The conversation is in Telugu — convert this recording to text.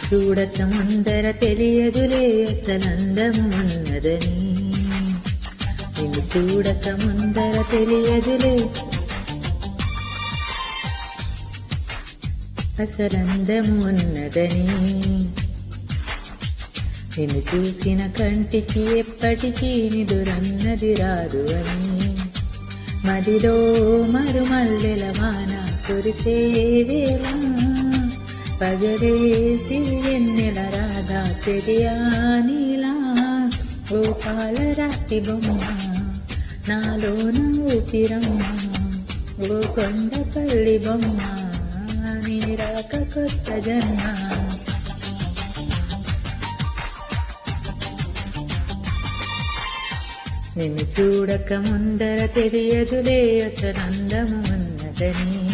చూడక ముందర తెలియదులే అసలందము ఉన్నదని, నిన్ను చూడక ముందర తెలియదులే అసలందము ఉన్నదని. నిన్ను చూసిన కంటికి ఎప్పటికీ నిదురన్నది రాదు అని, మదిలో మరుమల్లెల వాన కురిసే వేళ పగరేసి వెన్నెల రాధా తెలియానిలా. ఓ పాలరాతి బొమ్మ నాలోన ఊపిరమ్మ, ఓ కొండపల్లి బొమ్మ నీ రాక కొత్త జన్మ. నిన్ను చూడక ముందర తెలియదులే అసలందము ఉన్నదని,